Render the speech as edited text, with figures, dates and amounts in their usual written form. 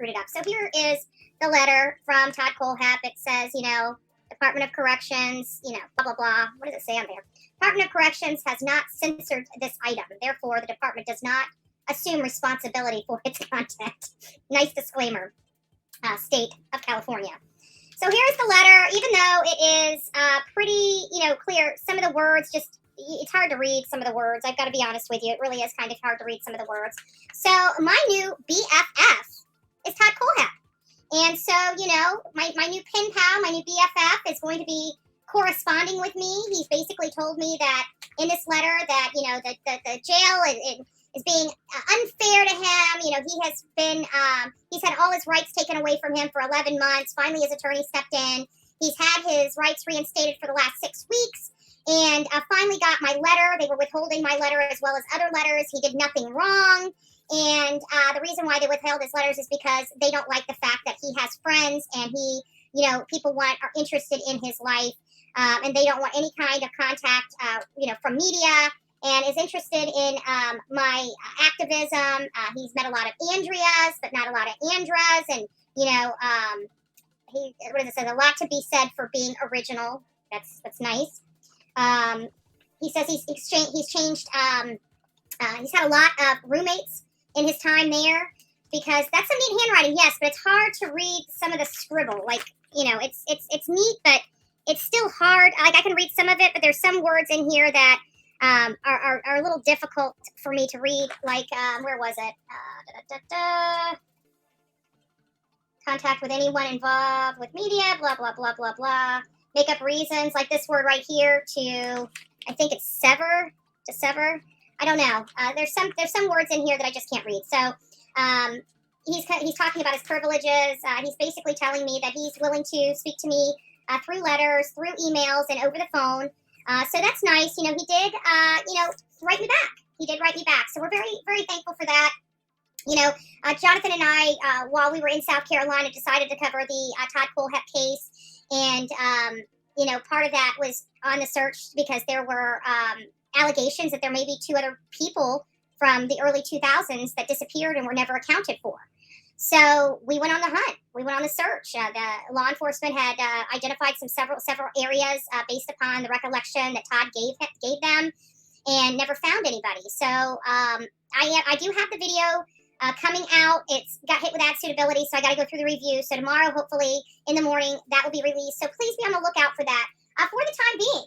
screwed it up. So here is the letter from Todd Kohlhepp. It says, Department of Corrections, blah, blah, blah. What does it say on there? Department of Corrections has not censored this item. Therefore, the department does not assume responsibility for its content. Nice disclaimer, state of California. So here's the letter. Even though it is pretty, clear, some of the words it's hard to read some of the words. I've got to be honest with you. It really is kind of hard to read some of the words. So my new BFF is Todd Kohlhepp. And so, my new pen pal, my new BFF is going to be corresponding with me. He's basically told me that in this letter that, the jail is being unfair to him. He has been, he's had all his rights taken away from him for 11 months. Finally, his attorney stepped in. He's had his rights reinstated for the last 6 weeks. And finally got my letter. They were withholding my letter as well as other letters. He did nothing wrong. And the reason why they withheld his letters is because they don't like the fact that he has friends and he, people are interested in his life. And they don't want any kind of contact, from media, and is interested in my activism. He's met a lot of Andreas, but not a lot of Andras. And, it says? A lot to be said for being original. That's nice. He says he's changed. He's had a lot of roommates in his time there because that's some neat handwriting, yes, but it's hard to read some of the scribble. Like, it's neat, but it's still hard. Like, I can read some of it, but there's some words in here that are a little difficult for me to read. Like, where was it? Contact with anyone involved with media, blah, blah, blah, blah, blah. Make up reasons, like this word right here I think it's sever, to sever. I don't know. There's some words in here that I just can't read. So he's talking about his privileges. He's basically telling me that he's willing to speak to me through letters, through emails, and over the phone. So that's nice. He did, write me back. He did write me back. So we're very, very thankful for that. Jonathan and I, while we were in South Carolina, decided to cover the Todd Kohlhepp case. And, part of that was on the search because there were allegations that there may be 2 other people from the early 2000s that disappeared and were never accounted for. So we went on the hunt. We went on the search. The law enforcement had identified several areas based upon the recollection that Todd gave them, and never found anybody. So I do have the video coming out. It's got hit with ad suitability, so I got to go through the review. So tomorrow, hopefully in the morning, that will be released. So please be on the lookout for that. For the time being,